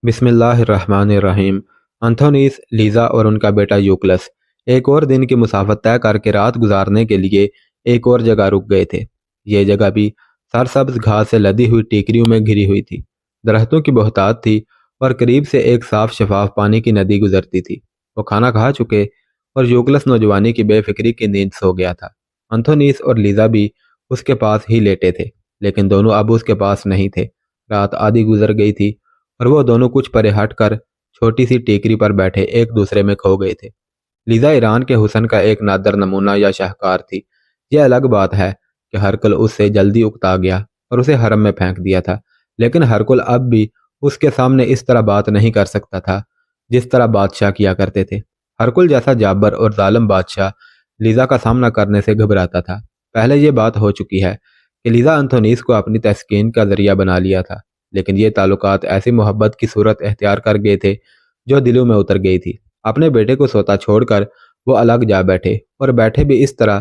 بسم اللہ الرحمن الرحیم۔ انتھونیس، لیزا اور ان کا بیٹا یوکلس ایک اور دن کی مسافت طے کر کے رات گزارنے کے لیے ایک اور جگہ رک گئے تھے۔ یہ جگہ بھی سرسبز گھاس سے لدی ہوئی ٹیکریوں میں گھری ہوئی تھی۔ درختوں کی بہتات تھی اور قریب سے ایک صاف شفاف پانی کی ندی گزرتی تھی۔ وہ کھانا کھا چکے اور یوکلس نوجوانی کی بے فکری کی نیند سو گیا تھا۔ انتھونیس اور لیزا بھی اس کے پاس ہی لیٹے تھے، لیکن دونوں اب اس کے پاس نہیں تھے۔ رات آدھی گزر گئی تھی اور وہ دونوں کچھ پرے ہٹ کر چھوٹی سی ٹیکری پر بیٹھے ایک دوسرے میں کھو گئے تھے۔ لیزا ایران کے حسن کا ایک نادر نمونہ یا شاہکار تھی۔ یہ الگ بات ہے کہ ہرکل اس سے جلدی اکتا گیا اور اسے حرم میں پھینک دیا تھا، لیکن ہرکل اب بھی اس کے سامنے اس طرح بات نہیں کر سکتا تھا جس طرح بادشاہ کیا کرتے تھے۔ ہرکل جیسا جابر اور ظالم بادشاہ لیزا کا سامنا کرنے سے گھبراتا تھا۔ پہلے یہ بات ہو چکی ہے کہ لیزا انتھونیس کو اپنی تسکین کا ذریعہ بنا لیا تھا، لیکن یہ تعلقات ایسی محبت کی صورت اختیار کر گئے تھے جو دلوں میں اتر گئی تھی۔ اپنے بیٹے کو سوتا چھوڑ کر وہ الگ جا بیٹھے، اور بیٹھے بھی اس طرح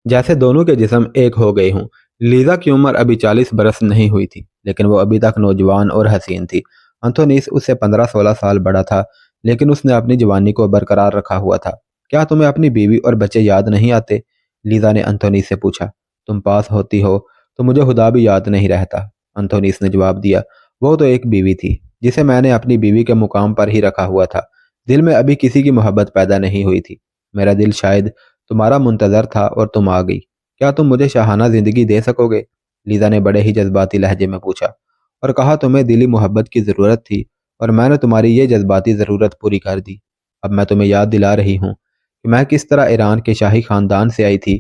جیسے دونوں کے جسم ایک ہو گئے ہوں۔ لیزا کی عمر ابھی 40 برس نہیں ہوئی تھی، لیکن وہ ابھی تک نوجوان اور حسین تھی۔ انتھونیس اس سے 15-16 سال بڑا تھا، لیکن اس نے اپنی جوانی کو برقرار رکھا ہوا تھا۔ کیا تمہیں اپنی بیوی اور بچے یاد نہیں آتے؟ لیزا نے انتھونیس سے پوچھا۔ تم پاس ہوتی ہو تو مجھے خدا بھی یاد نہیں رہتا، انتھونیس نے جواب دیا۔ وہ تو ایک بیوی تھی جسے میں نے اپنی بیوی کے مقام پر ہی رکھا ہوا تھا۔ دل میں ابھی کسی کی محبت پیدا نہیں ہوئی تھی۔ میرا دل شاید تمہارا منتظر تھا اور تم آ گئی۔ کیا تم مجھے شاہانہ زندگی دے سکو گے؟ لیزا نے بڑے ہی جذباتی لہجے میں پوچھا، اور کہا تمہیں دلی محبت کی ضرورت تھی اور میں نے تمہاری یہ جذباتی ضرورت پوری کر دی۔ اب میں تمہیں یاد دلا رہی ہوں کہ میں کس طرح ایران کے شاہی خاندان سے آئی تھی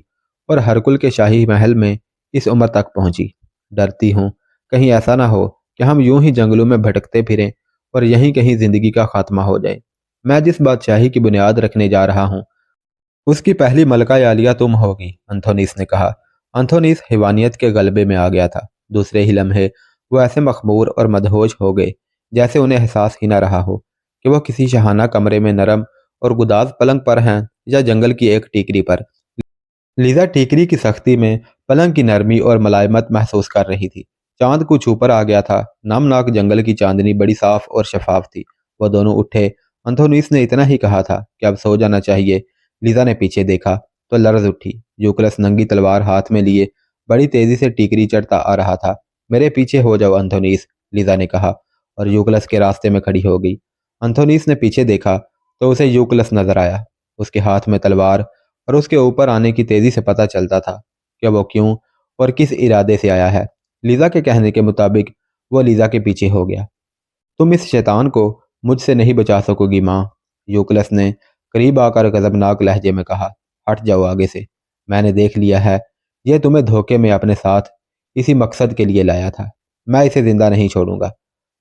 اور ہرکل کے شاہی محل میں اس عمر تک پہنچی۔ ڈرتی ہوں کہیں ایسا نہ ہو کہ ہم یوں ہی جنگلوں میں بھٹکتے پھریں اور یہیں کہیں زندگی کا خاتمہ ہو جائے۔ میں جس بادشاہی کی بنیاد رکھنے جا رہا ہوں اس کی پہلی ملکہ عالیہ تم ہوگی، انتھونیس نے کہا۔ انتھونیس حیوانیت کے غلبے میں آ گیا تھا۔ دوسرے ہی لمحے وہ ایسے مخمور اور مدہوش ہو گئے جیسے انہیں احساس ہی نہ رہا ہو کہ وہ کسی شاہانہ کمرے میں نرم اور گداز پلنگ پر ہیں یا جنگل کی ایک ٹیکری پر۔ لیزا ٹیکری کی سختی میں پلنگ کی نرمی اور ملائمت محسوس کر رہی تھی۔ چاند کچھ اوپر آ گیا تھا۔ نمناک جنگل کی چاندنی بڑی صاف اور شفاف تھی۔ وہ دونوں اٹھے۔ انتھونیس نے اتنا ہی کہا تھا کہ اب سو جانا چاہیے۔ لیزا نے پیچھے دیکھا تو لرز اٹھی۔ یوکلس ننگی تلوار ہاتھ میں لیے بڑی تیزی سے ٹیکری چڑھتا آ رہا تھا۔ میرے پیچھے ہو جاؤ انتھونیس، لیزا نے کہا، اور یوکلس کے راستے میں کھڑی ہو گئی۔ انتھونیس نے پیچھے دیکھا تو اسے یوکلس نظر آیا۔ اس کے ہاتھ میں تلوار اور اس کے اوپر آنے کی تیزی سے پتہ چلتا تھا کہ وہ کیوں اور کس ارادے سے آیا ہے۔ لیزا کے کہنے کے مطابق وہ لیزا کے پیچھے ہو گیا۔ تم اس شیطان کو مجھ سے نہیں بچا سکو گی ماں، یوکلس نے قریب آ کر غضبناک لہجے میں کہا۔ ہٹ جاؤ آگے سے، میں نے دیکھ لیا ہے، یہ تمہیں دھوکے میں اپنے ساتھ اسی مقصد کے لیے لایا تھا۔ میں اسے زندہ نہیں چھوڑوں گا۔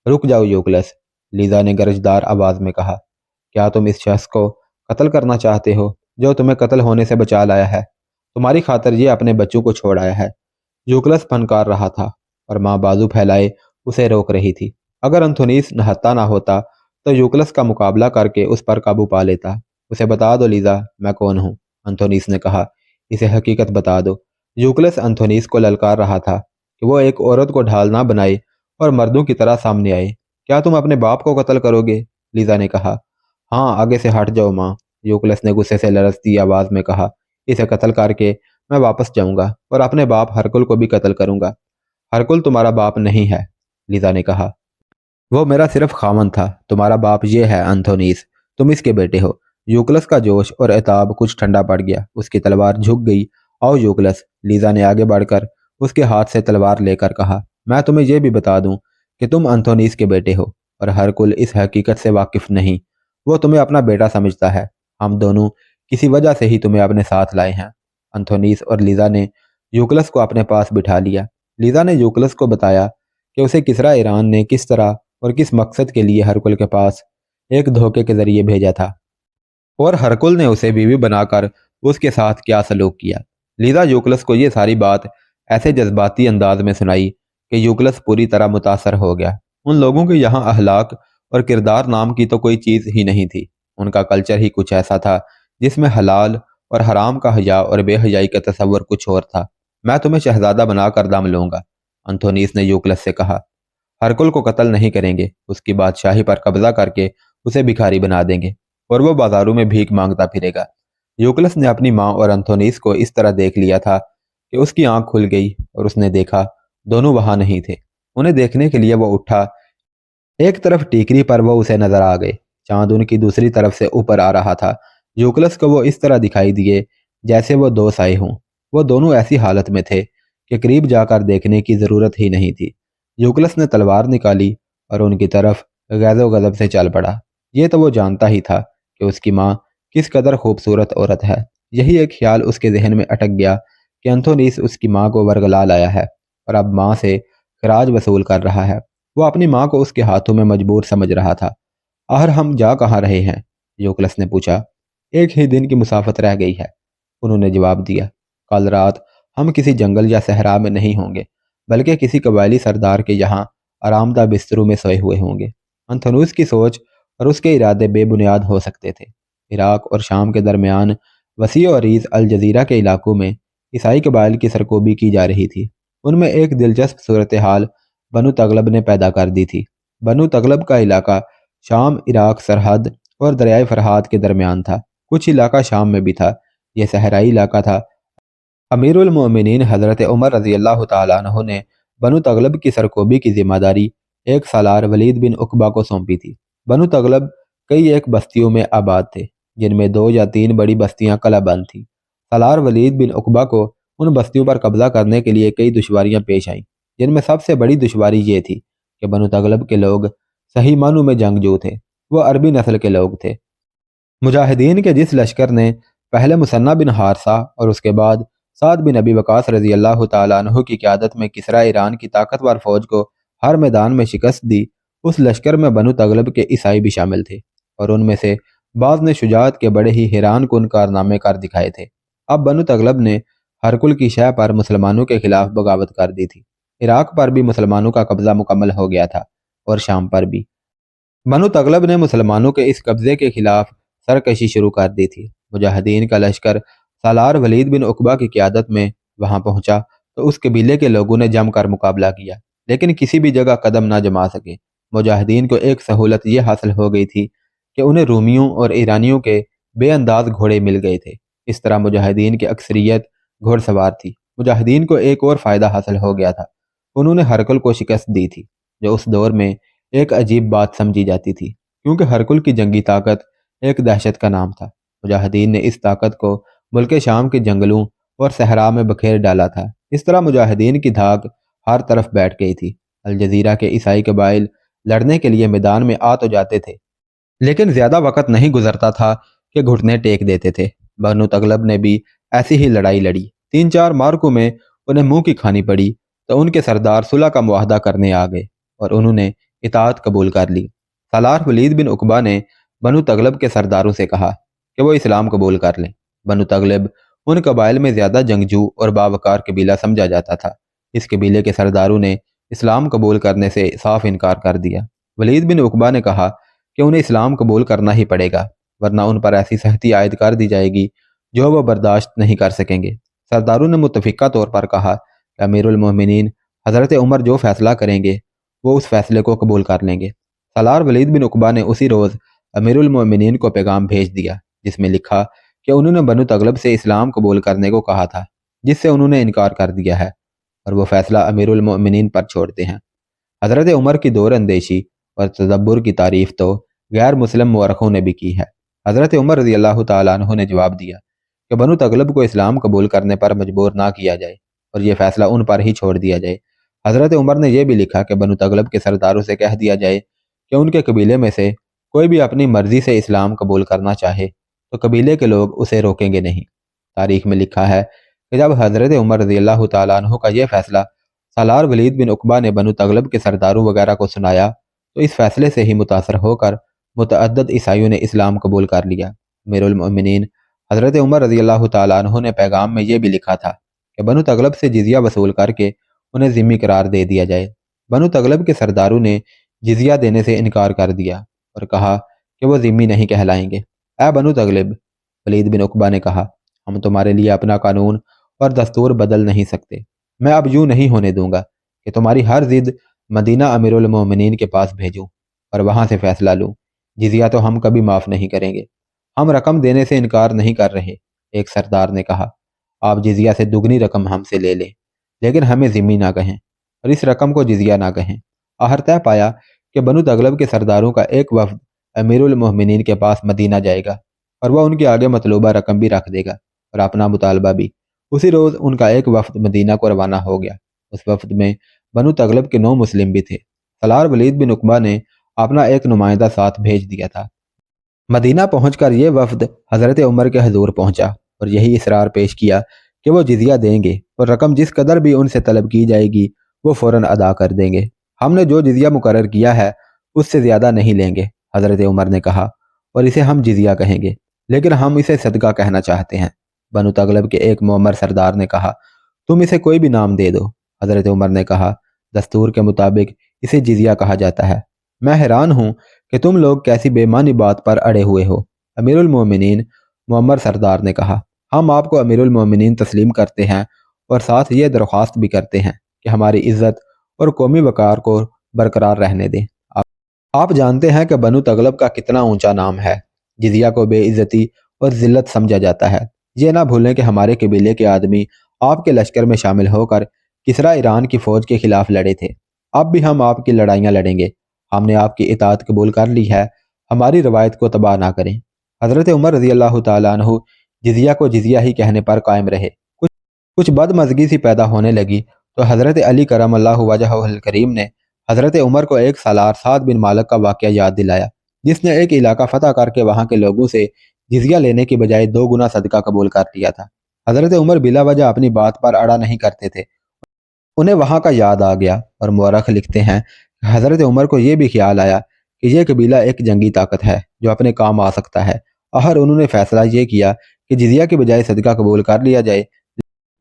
رک جاؤ یوکلس، لیزا نے گرجدار آواز میں کہا۔ کیا تم اس شخص کو قتل کرنا چاہتے ہو جو تمہیں قتل ہونے سے بچا لایا ہے؟ تمہاری خاطر یہ اپنے بچوں کو چھوڑ آیا ہے۔ یوکلس پھنکار رہا تھا اور ماں بازو پھیلائے اسے روک رہی تھی۔ اگر انتھونیس نہتا نہ ہوتا تو یوکلس کا مقابلہ کر کے اس پر قابو پا لیتا۔ اسے بتا دو لیزا، میں کون ہوں، انتھونیس نے کہا۔ اسے حقیقت بتا دو۔ یوکلس انتھونیس کو للکار رہا تھا کہ وہ ایک عورت کو ڈھال نہ بنائے اور مردوں کی طرح سامنے آئے۔ کیا تم اپنے باپ کو قتل کرو گے؟ لیزا نے کہا۔ ہاں، آگے سے ہٹ جاؤ ماں، یوکلس نے غصے سے لرزتی آواز میں کہا۔ اسے قتل کر کے میں واپس جاؤں گا اور اپنے باپ ہرکل کو بھی قتل کروں گا۔ ہرکل تمہارا باپ نہیں ہے، لیزا نے کہا۔ وہ میرا صرف خاوند تھا۔ تمہارا باپ یہ ہے انتھونیس، تم اس کے بیٹے ہو۔ یوکلس کا جوش اور عتاب کچھ ٹھنڈا پڑ گیا۔ اس کی تلوار جھک گئی۔ آؤ یوکلس، لیزا نے آگے بڑھ کر اس کے ہاتھ سے تلوار لے کر کہا۔ میں تمہیں یہ بھی بتا دوں کہ تم انتھونیس کے بیٹے ہو، اور ہرکل اس حقیقت سے واقف نہیں۔ وہ تمہیں اپنا بیٹا سمجھتا ہے۔ ہم دونوں کسی وجہ سے ہی تمہیں اپنے ساتھ لائے ہیں۔ انتھونیس اور لیزا نے یوکلس کو اپنے پاس بٹھا لیا۔ لیزا نے یوکلس کو بتایا کہ اسے کسرا ایران نے کس طرح اور کس مقصد کے لیے ہرکل کے پاس ایک دھوکے کے ذریعے بھیجا تھا، اور ہرکل نے اسے بیوی بنا کر اس کے ساتھ کیا سلوک کیا۔ لیزا یوکلس کو یہ ساری بات ایسے جذباتی انداز میں سنائی کہ یوکلس پوری طرح متاثر ہو گیا۔ ان لوگوں کے یہاں اخلاق اور کردار نام کی تو کوئی چیز ہی نہیں تھی۔ ان کا کلچر ہی کچھ ایسا تھا جس میں حلال اور حرام کا حیا اور بے حیائی کا تصور کچھ اور تھا۔ میں تمہیں شہزادہ بنا کر دم لوں گا، انتھونیس نے یوکلس سے کہا۔ ہرکل کو قتل نہیں کریں گے، اس کی بادشاہی پر قبضہ کر کے اسے بھکاری بنا دیں گے اور وہ بازاروں میں بھیک مانگتا پھرے گا۔ یوکلس نے اپنی ماں اور انتھونیس کو اس طرح دیکھ لیا تھا کہ اس کی آنکھ کھل گئی اور اس نے دیکھا دونوں وہاں نہیں تھے۔ انہیں دیکھنے کے لیے وہ اٹھا۔ ایک طرف ٹیکری پر وہ اسے نظر آ گئے، چاند ان کی دوسری طرف سے اوپر آ رہا تھا۔ یوکلس کو وہ اس طرح دکھائی دیے جیسے وہ دو سائے ہوں۔ وہ دونوں ایسی حالت میں تھے کہ قریب جا کر دیکھنے کی ضرورت ہی نہیں تھی۔ یوکلس نے تلوار نکالی اور ان کی طرف غیظ و غضب سے چل پڑا۔ یہ تو وہ جانتا ہی تھا کہ اس کی ماں کس قدر خوبصورت عورت ہے۔ یہی ایک خیال اس کے ذہن میں اٹک گیا کہ انتھونیس اس کی ماں کو ورگلا لایا ہے اور اب ماں سے خراج وصول کر رہا ہے۔ وہ اپنی ماں کو اس کے ہاتھوں میں مجبور سمجھ رہا تھا۔ آخر ہم جا کہاں رہے ہیں؟ یوکلس نے پوچھا۔ ایک ہی دن کی مسافت رہ گئی ہے، انہوں نے جواب دیا۔ کل رات ہم کسی جنگل یا صحرا میں نہیں ہوں گے، بلکہ کسی قبائلی سردار کے یہاں آرام دہ بستروں میں سوئے ہوئے ہوں گے۔ انتھونوس کی سوچ اور اس کے ارادے بے بنیاد ہو سکتے تھے۔ عراق اور شام کے درمیان وسیع و عریض الجزیرہ کے علاقوں میں عیسائی قبائل کی سرکوبی کی جا رہی تھی۔ ان میں ایک دلچسپ صورتحال بنو تغلب نے پیدا کر دی تھی۔ بنو تغلب کا علاقہ شام عراق سرحد اور دریائے فرات کے درمیان تھا۔ کچھ علاقہ شام میں بھی تھا۔ یہ صحرائی علاقہ تھا۔ امیر المومنین حضرت عمر رضی اللہ تعالیٰ عنہ نے بنو تغلب کی سرکوبی کی ذمہ داری ایک سالار ولید بن عقبہ کو سونپی تھی۔ بنو تغلب کئی ایک بستیوں میں آباد تھے، جن میں 2 یا 3 بڑی بستیاں قلعہ بند تھیں۔ سالار ولید بن عقبہ کو ان بستیوں پر قبضہ کرنے کے لیے کئی دشواریاں پیش آئیں، جن میں سب سے بڑی دشواری یہ تھی کہ بنو تغلب کے لوگ صحیح معنوں میں جنگجو تھے۔ وہ عربی نسل کے لوگ تھے۔ مجاہدین کے جس لشکر نے پہلے مثنہ بن حارثہ اور اس کے بعد سعد بن ابی وقاص رضی اللہ تعالیٰ عنہ کی قیادت میں کسریٰ ایران کی طاقتور فوج کو ہر میدان میں شکست دی، اس لشکر میں بنو تغلب کے عیسائی بھی شامل تھے، اور ان میں سے بعض نے شجاعت کے بڑے ہی حیران کن کارنامے کر دکھائے تھے۔ اب بنو تغلب نے ہرکل کی شہ پر مسلمانوں کے خلاف بغاوت کر دی تھی۔ عراق پر بھی مسلمانوں کا قبضہ مکمل ہو گیا تھا اور شام پر بھی۔ بنو تغلب نے مسلمانوں کے اس قبضے کے خلاف سرکشی شروع کر دی تھی۔ مجاہدین کا لشکر سالار ولید بن عقبہ کی قیادت میں وہاں پہنچا تو اس قبیلے کے لوگوں نے جم کر مقابلہ کیا، لیکن کسی بھی جگہ قدم نہ جما سکے۔ مجاہدین کو ایک سہولت یہ حاصل ہو گئی تھی کہ انہیں رومیوں اور ایرانیوں کے بے انداز گھوڑے مل گئے تھے۔ اس طرح مجاہدین کی اکثریت گھوڑ سوار تھی۔ مجاہدین کو ایک اور فائدہ حاصل ہو گیا تھا۔ انہوں نے ہرکل کو شکست دی تھی، جو اس دور میں ایک عجیب بات سمجھی جاتی تھی، کیونکہ ہرکل کی جنگی طاقت ایک دہشت کا نام تھا۔ مجاہدین نے اس طاقت کو ملک شام کے جنگلوں اور صحرا میں بکھیر ڈالا تھا۔ اس طرح مجاہدین کی دھاک ہر طرف بیٹھ گئی تھی۔ الجزیرہ کے عیسائی قبائل لڑنے کے لیے میدان میں آ تو جاتے تھے، لیکن زیادہ وقت نہیں گزرتا تھا کہ گھٹنے ٹیک دیتے تھے۔ بنو تغلب نے بھی ایسی ہی لڑائی لڑی۔ 3-4 مارکوں میں انہیں منہ کی کھانی پڑی تو ان کے سردار صلح کا معاہدہ کرنے آ گئے اور انہوں نے اطاعت قبول کر لی۔ سالار ولید بن عقبہ نے بنو تغلب کے سرداروں سے کہا کہ وہ اسلام قبول کر لیں۔ بنو تغلب ان قبائل میں زیادہ جنگجو اور باوقار قبیلہ سمجھا جاتا تھا۔ اس قبیلے کے سرداروں نے اسلام قبول کرنے سے صاف انکار کر دیا۔ ولید بن عقبہ نے کہا کہ انہیں اسلام قبول کرنا ہی پڑے گا، ورنہ ان پر ایسی سختی عائد کر دی جائے گی جو وہ برداشت نہیں کر سکیں گے۔ سرداروں نے متفقہ طور پر کہا کہ امیر المومنین حضرت عمر جو فیصلہ کریں گے وہ اس فیصلے کو قبول کر لیں گے۔ سالار ولید بن عقبہ نے اسی روز امیر المومنین کو پیغام بھیج دیا، جس میں لکھا کہ انہوں نے بنو تغلب سے اسلام قبول کرنے کو کہا تھا، جس سے انہوں نے انکار کر دیا ہے، اور وہ فیصلہ امیر المومنین پر چھوڑتے ہیں۔ حضرت عمر کی دور اندیشی اور تدبر کی تعریف تو غیر مسلم مورخوں نے بھی کی ہے۔ حضرت عمر رضی اللہ تعالیٰ عنہ نے جواب دیا کہ بنو تغلب کو اسلام قبول کرنے پر مجبور نہ کیا جائے اور یہ فیصلہ ان پر ہی چھوڑ دیا جائے۔ حضرت عمر نے یہ بھی لکھا کہ بنو تغلب کے سرداروں سے کہہ دیا جائے کہ ان کے قبیلے میں سے کوئی بھی اپنی مرضی سے اسلام قبول کرنا چاہے تو قبیلے کے لوگ اسے روکیں گے نہیں۔ تاریخ میں لکھا ہے کہ جب حضرت عمر رضی اللہ تعالیٰ عنہ کا یہ فیصلہ سالار ولید بن عقبہ نے بنو تغلب کے سرداروں وغیرہ کو سنایا تو اس فیصلے سے ہی متاثر ہو کر متعدد عیسائیوں نے اسلام قبول کر لیا۔ امیر المؤمنین حضرت عمر رضی اللہ تعالیٰ عنہ نے پیغام میں یہ بھی لکھا تھا کہ بنو تغلب سے جزیہ وصول کر کے انہیں ذمہ قرار دے دیا جائے۔ بنو تغلب کے سرداروں نے جزیہ دینے سے انکار کر دیا اور کہا کہ وہ ذمہ نہیں کہلائیں گے۔ اے بنو تغلب، ولید بن عقبہ نے کہا، ہم تمہارے لیے اپنا قانون اور دستور بدل نہیں سکتے۔ میں اب یوں نہیں ہونے دوں گا کہ تمہاری ہر ضد مدینہ امیر المومنین کے پاس بھیجوں اور وہاں سے فیصلہ لوں۔ جزیہ تو ہم کبھی معاف نہیں کریں گے۔ ہم رقم دینے سے انکار نہیں کر رہے، ایک سردار نے کہا۔ آپ جزیہ سے دگنی رقم ہم سے لے لیں، لیکن ہمیں ذمہ نہ کہیں اور اس رقم کو جزیہ نہ کہیں۔ آخر طے پایا کہ بنو تغلب کے سرداروں کا ایک وفد امیر المومنین کے پاس مدینہ جائے گا اور وہ ان کے آگے مطلوبہ رقم بھی رکھ دے گا اور اپنا مطالبہ بھی۔ اسی روز ان کا ایک وفد مدینہ کو روانہ ہو گیا۔ اس وفد میں بنو تغلب کے 9 مسلم بھی تھے۔ سالار ولید بن عقبہ نے اپنا ایک نمائندہ ساتھ بھیج دیا تھا۔ مدینہ پہنچ کر یہ وفد حضرت عمر کے حضور پہنچا اور یہی اصرار پیش کیا کہ وہ جزیہ دیں گے اور رقم جس قدر بھی ان سے طلب کی جائے گی وہ فوراً ادا کر دیں گے۔ ہم نے جو جزیہ مقرر کیا ہے اس سے زیادہ نہیں لیں گے، حضرت عمر نے کہا، اور اسے ہم جزیہ کہیں گے، لیکن ہم اسے صدقہ کہنا چاہتے ہیں۔ بنو تغلب کے ایک معمر سردار نے کہا، تم اسے کوئی بھی نام دے دو۔ حضرت عمر نے کہا، دستور کے مطابق اسے جزیہ کہا جاتا ہے۔ میں حیران ہوں کہ تم لوگ کیسی بے معنی بات پر اڑے ہوئے ہو۔ امیر المومنین معمر سردار نے کہا، ہم آپ کو امیر المومنین تسلیم کرتے ہیں اور ساتھ یہ درخواست بھی کرتے ہیں کہ ہماری عزت اور قومی وقار کو برقرار رہنے دیں۔ آپ جانتے ہیں کہ بنو تغلب کا کتنا اونچا نام ہے۔ جزیہ کو بے عزتی اور ذلت سمجھا جاتا ہے۔ یہ نہ بھولیں کہ ہمارے قبیلے کے آدمی آپ کے لشکر میں شامل ہو کر کسریٰ ایران کی فوج کے خلاف لڑے تھے۔ اب بھی ہم آپ کی لڑائیاں لڑیں گے۔ ہم نے آپ کی اطاعت قبول کر لی ہے، ہماری روایت کو تباہ نہ کریں۔ حضرت عمر رضی اللہ تعالیٰ عنہ جزیہ کو جزیہ ہی کہنے پر قائم رہے۔ کچھ بدمزگی سی پیدا ہونے لگی تو حضرت علی کرم اللہ وجہہ الکریم نے حضرت عمر کو ایک سالار سعد بن مالک کا واقعہ یاد دلایا، جس نے ایک علاقہ فتح کر کے وہاں کے لوگوں سے جزیہ لینے کی بجائے 2 گنا صدقہ قبول کر لیا تھا۔ حضرت عمر بلا وجہ اپنی بات پر اڑا نہیں کرتے تھے۔ انہیں وہاں کا یاد آ گیا اور مورخ لکھتے ہیں کہ حضرت عمر کو یہ بھی خیال آیا کہ یہ قبیلہ ایک جنگی طاقت ہے جو اپنے کام آ سکتا ہے۔ آخر انہوں نے فیصلہ یہ کیا کہ جزیہ کی بجائے صدقہ قبول کر لیا جائے،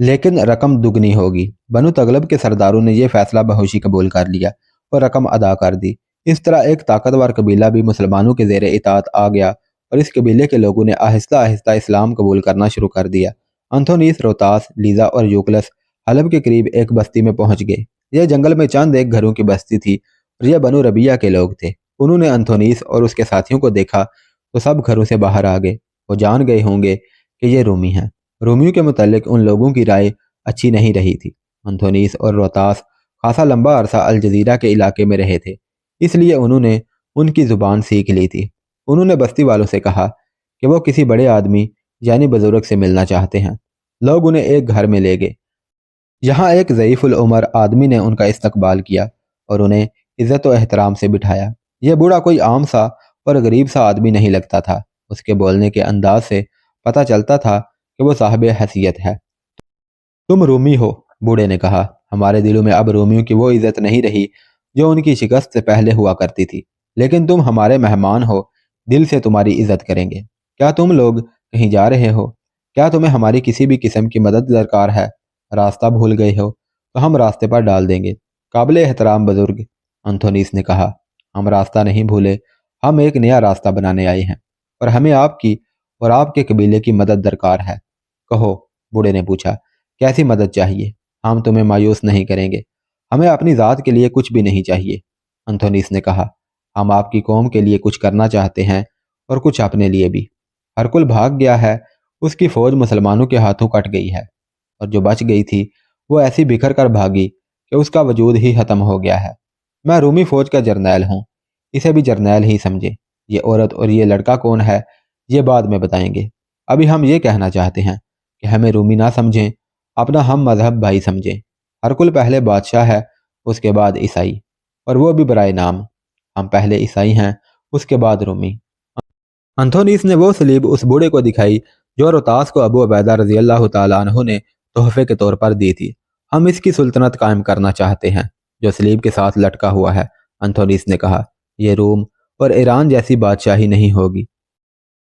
لیکن رقم دگنی ہوگی۔ بنو تغلب کے سرداروں نے یہ فیصلہ بہوشی قبول کر لیا اور رقم ادا کر دی۔ اس طرح ایک طاقتور قبیلہ بھی مسلمانوں کے زیر اطاعت آ گیا اور اس قبیلے کے لوگوں نے آہستہ آہستہ اسلام قبول کرنا شروع کر دیا۔ انتھونیس، روتاس، لیزا اور یوکلس حلب کے قریب ایک بستی میں پہنچ گئے۔ یہ جنگل میں چند ایک گھروں کی بستی تھی اور یہ بنو ربیہ کے لوگ تھے۔ انہوں نے انتھونیس اور اس کے ساتھیوں کو دیکھا تو سب گھروں سے باہر آ گئے۔ وہ جان گئے ہوں گے کہ یہ رومی ہیں۔ رومیوں کے متعلق ان لوگوں کی رائے اچھی نہیں رہی تھی۔ انتھونیس اور روتاس خاصا لمبا عرصہ الجزیرہ کے علاقے میں رہے تھے، اس لیے انہوں نے ان کی زبان سیکھ لی تھی۔ انہوں نے بستی والوں سے کہا کہ وہ کسی بڑے آدمی یعنی بزرگ سے ملنا چاہتے ہیں۔ لوگ انہیں ایک گھر میں لے گئے۔ یہاں ایک ضعیف العمر آدمی نے ان کا استقبال کیا اور انہیں عزت و احترام سے بٹھایا۔ یہ بوڑھا کوئی عام سا اور غریب سا آدمی نہیں لگتا تھا۔ اس کے بولنے کے انداز سے پتہ چلتا تھا کہ وہ صاحب حیثیت ہے۔ تم رومی ہو، بوڑھے نے کہا۔ ہمارے دلوں میں اب رومیوں کی وہ عزت نہیں رہی جو ان کی شکست سے پہلے ہوا کرتی تھی، لیکن تم ہمارے مہمان ہو، دل سے تمہاری عزت کریں گے۔ کیا تم لوگ کہیں جا رہے ہو؟ کیا تمہیں ہماری کسی بھی قسم کی مدد درکار ہے؟ راستہ بھول گئے ہو تو ہم راستے پر ڈال دیں گے۔ قابل احترام بزرگ، انتھونیس نے کہا، ہم راستہ نہیں بھولے، ہم ایک نیا راستہ بنانے آئے ہیں اور ہمیں آپ کی اور آپ کے قبیلے کی مدد درکار ہے۔ کہو، بوڑھے نے پوچھا، کیسی مدد چاہیے؟ ہم تمہیں مایوس نہیں کریں گے، ہمیں اپنی ذات کے لیے کچھ بھی نہیں چاہیے۔ انتھونیس نے کہا، ہم آپ کی قوم کے لیے کچھ کرنا چاہتے ہیں اور کچھ اپنے لیے بھی۔ ہرکل بھاگ گیا ہے، اس کی فوج مسلمانوں کے ہاتھوں کٹ گئی ہے، اور جو بچ گئی تھی وہ ایسی بکھر کر بھاگی کہ اس کا وجود ہی ختم ہو گیا ہے۔ میں رومی فوج کا جرنیل ہوں، اسے بھی جرنیل ہی سمجھے۔ یہ عورت اور یہ لڑکا کون ہے یہ بعد میں بتائیں گے۔ ابھی ہم یہ کہنا چاہتے ہیں کہ ہمیں رومی نہ سمجھیں، اپنا ہم مذہب بھائی سمجھیں۔ ہرکل پہلے بادشاہ ہے، اس کے بعد عیسائی، اور وہ بھی برائے نام۔ ہم پہلے عیسائی ہیں، اس کے بعد رومی۔ انتھونیس نے وہ سلیب اس بوڑھے کو دکھائی جو روتاس کو ابو عبیدہ رضی اللہ تعالیٰ عنہ نے تحفے کے طور پر دی تھی۔ ہم اس کی سلطنت قائم کرنا چاہتے ہیں جو سلیب کے ساتھ لٹکا ہوا ہے، انتھونیس نے کہا۔ یہ روم اور ایران جیسی بادشاہی نہیں ہوگی،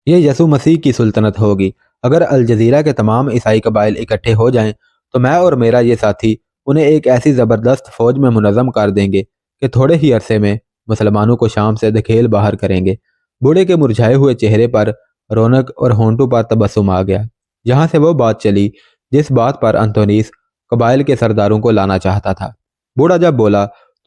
یہ یسوع مسیح کی سلطنت ہوگی۔ اگر الجزیرہ کے تمام عیسائی قبائل اکٹھے ہو جائیں تو میں اور میرا یہ ساتھی انہیں ایک ایسی زبردست فوج میں منظم کر دیں گے کہ تھوڑے ہی عرصے میں مسلمانوں کو شام سے دھکیل باہر کریں گے۔ بوڑھے کے مرجھائے ہوئے چہرے پر رونق اور ہونٹوں پر تبسم آ گیا۔ یہاں سے وہ بات چلی جس بات پر انتھونیس قبائل کے سرداروں کو لانا چاہتا تھا۔ بوڑھا جب بولا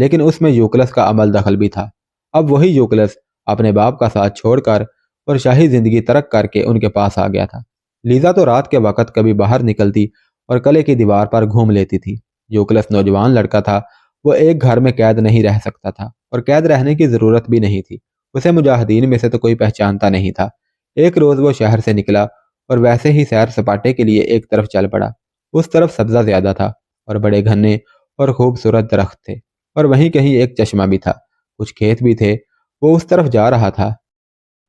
لیکن اس میں یوکلس کا عمل دخل بھی تھا۔ اب وہی یوکلس اپنے باپ کا ساتھ چھوڑ کر اور شاہی زندگی ترک کر کے ان کے پاس آ گیا تھا۔ لیزا تو رات کے وقت کبھی باہر نکلتی اور قلعے کی دیوار پر گھوم لیتی تھی۔ یوکلس نوجوان لڑکا تھا، وہ ایک گھر میں قید نہیں رہ سکتا تھا، اور قید رہنے کی ضرورت بھی نہیں تھی۔ اسے مجاہدین میں سے تو کوئی پہچانتا نہیں تھا۔ ایک روز وہ شہر سے نکلا اور ویسے ہی سیر سپاٹے کے لیے ایک طرف چل پڑا۔ اس طرف سبزہ زیادہ تھا اور بڑے گھنے اور خوبصورت درخت تھے، اور وہیں کہیں ایک چشمہ بھی تھا، کچھ کھیت بھی تھے۔ وہ اس طرف جا رہا تھا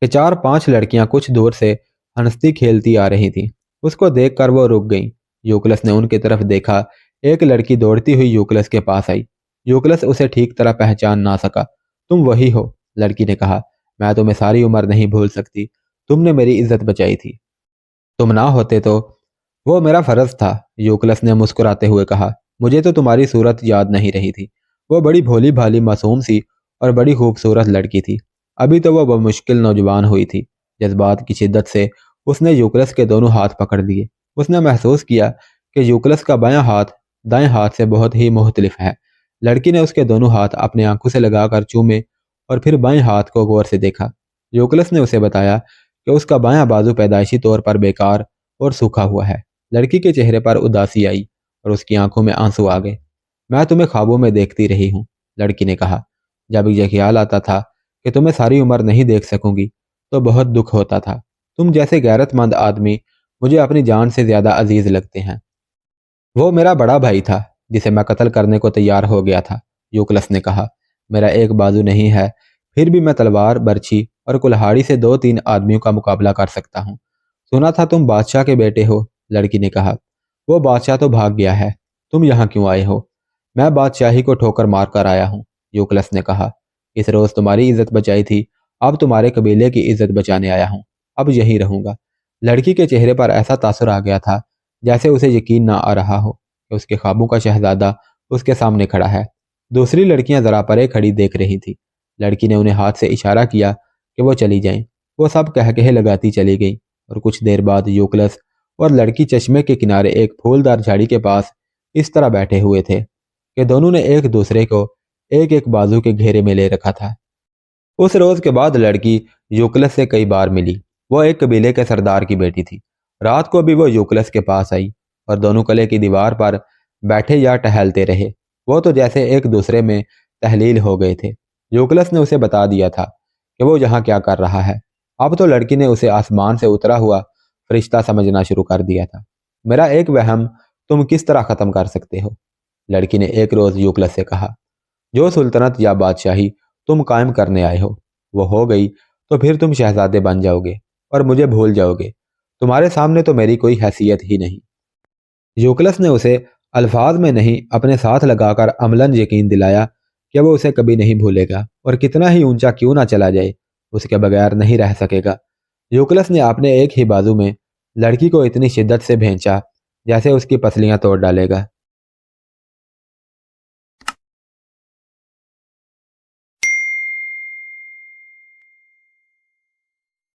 کہ 4-5 لڑکیاں کچھ دور سے ہنستی کھیلتی آ رہی تھیں۔ اس کو دیکھ کر وہ رک گئیں۔ یوکلس نے ان کی طرف دیکھا۔ ایک لڑکی دوڑتی ہوئی یوکلس کے پاس آئی۔ یوکلس اسے ٹھیک طرح پہچان نہ سکا۔ تم وہی ہو، لڑکی نے کہا۔ میں تمہیں ساری عمر نہیں بھول سکتی، تم نے میری عزت بچائی تھی۔ تم نہ ہوتے تو وہ میرا فرض تھا، یوکلس نے مسکراتے ہوئے کہا۔ مجھے تو تمہاری صورت یاد نہیں رہی تھی۔ وہ بڑی بھولی بھالی معصوم سی اور بڑی خوبصورت لڑکی تھی۔ ابھی تو وہ بمشکل نوجوان ہوئی تھی۔ جذبات کی شدت سے اس نے یوکلس کے دونوں ہاتھ پکڑ لیے۔ اس نے محسوس کیا کہ یوکلس کا بایاں ہاتھ دائیں ہاتھ سے بہت ہی مختلف ہے۔ لڑکی نے اس کے دونوں ہاتھ اپنے آنکھوں سے لگا کر چومے اور پھر بائیں ہاتھ کو غور سے دیکھا۔ یوکلس نے اسے بتایا کہ اس کا بایاں بازو پیدائشی طور پر بیکار اور سوکھا ہوا ہے۔ لڑکی کے چہرے پر اداسی آئی اور اس کی آنکھوں میں آنسو آ گئے۔ میں تمہیں خوابوں میں دیکھتی رہی ہوں، لڑکی نے کہا۔ جب یہ خیال آتا تھا کہ تمہیں ساری عمر نہیں دیکھ سکوں گی تو بہت دکھ ہوتا تھا۔ تم جیسے غیرت مند آدمی مجھے اپنی جان سے زیادہ عزیز لگتے ہیں۔ وہ میرا بڑا بھائی تھا جسے میں قتل کرنے کو تیار ہو گیا تھا، یوکلس نے کہا۔ میرا ایک بازو نہیں ہے، پھر بھی میں تلوار، برچھی اور کلہاڑی سے 2-3 آدمیوں کا مقابلہ کر سکتا ہوں۔ سنا تھا تم بادشاہ کے بیٹے ہو، لڑکی نے کہا۔ وہ بادشاہ تو بھاگ گیا ہے، تم یہاں کیوں آئے ہو؟ میں بادشاہی کو ٹھوکر مار کر آیا ہوں، یوکلس نے کہا۔ اس روز تمہاری عزت بچائی تھی، اب تمہارے قبیلے کی عزت بچانے آیا ہوں، اب یہی رہوں گا۔ لڑکی کے چہرے پر ایسا تاثر آ گیا تھا جیسے اسے یقین نہ آ رہا ہو کہ اس کے خوابوں کا شہزادہ اس کے سامنے کھڑا ہے۔ دوسری لڑکیاں ذرا پرے کھڑی دیکھ رہی تھی۔ لڑکی نے انہیں ہاتھ سے اشارہ کیا کہ وہ چلی جائیں۔ وہ سب کہے لگاتی چلی گئی، اور کچھ دیر بعد یوکلس اور لڑکی چشمے کے کنارے ایک پھولدار جھاڑی کے پاس اس طرح بیٹھے ہوئے تھے کہ دونوں نے ایک دوسرے کو ایک ایک بازو کے گھیرے میں لے رکھا تھا۔ اس روز کے بعد لڑکی یوکلس سے کئی بار ملی۔ وہ ایک قبیلے کے سردار کی بیٹی تھی۔ رات کو بھی وہ یوکلس کے پاس آئی اور دونوں قلعے کی دیوار پر بیٹھے یا ٹہلتے رہے۔ وہ تو جیسے ایک دوسرے میں تحلیل ہو گئے تھے۔ یوکلس نے اسے بتا دیا تھا کہ وہ یہاں کیا کر رہا ہے۔ اب تو لڑکی نے اسے آسمان سے اترا ہوا فرشتہ سمجھنا شروع کر دیا تھا۔ میرا ایک وہم تم کس طرح ختم کر سکتے ہو؟ لڑکی نے ایک روز یوکلس سے کہا۔ جو سلطنت یا بادشاہی تم قائم کرنے آئے ہو وہ ہو گئی تو پھر تم شہزادے بن جاؤ گے اور مجھے بھول جاؤ گے۔ تمہارے سامنے تو میری کوئی حیثیت ہی نہیں۔ یوکلس نے اسے الفاظ میں نہیں اپنے ساتھ لگا کر عملاً یقین دلایا کہ وہ اسے کبھی نہیں بھولے گا، اور کتنا ہی اونچا کیوں نہ چلا جائے اس کے بغیر نہیں رہ سکے گا۔ یوکلس نے اپنے ایک ہی بازو میں لڑکی کو اتنی شدت سے بھینچا جیسے اس کی پسلیاں توڑ ڈالے گا۔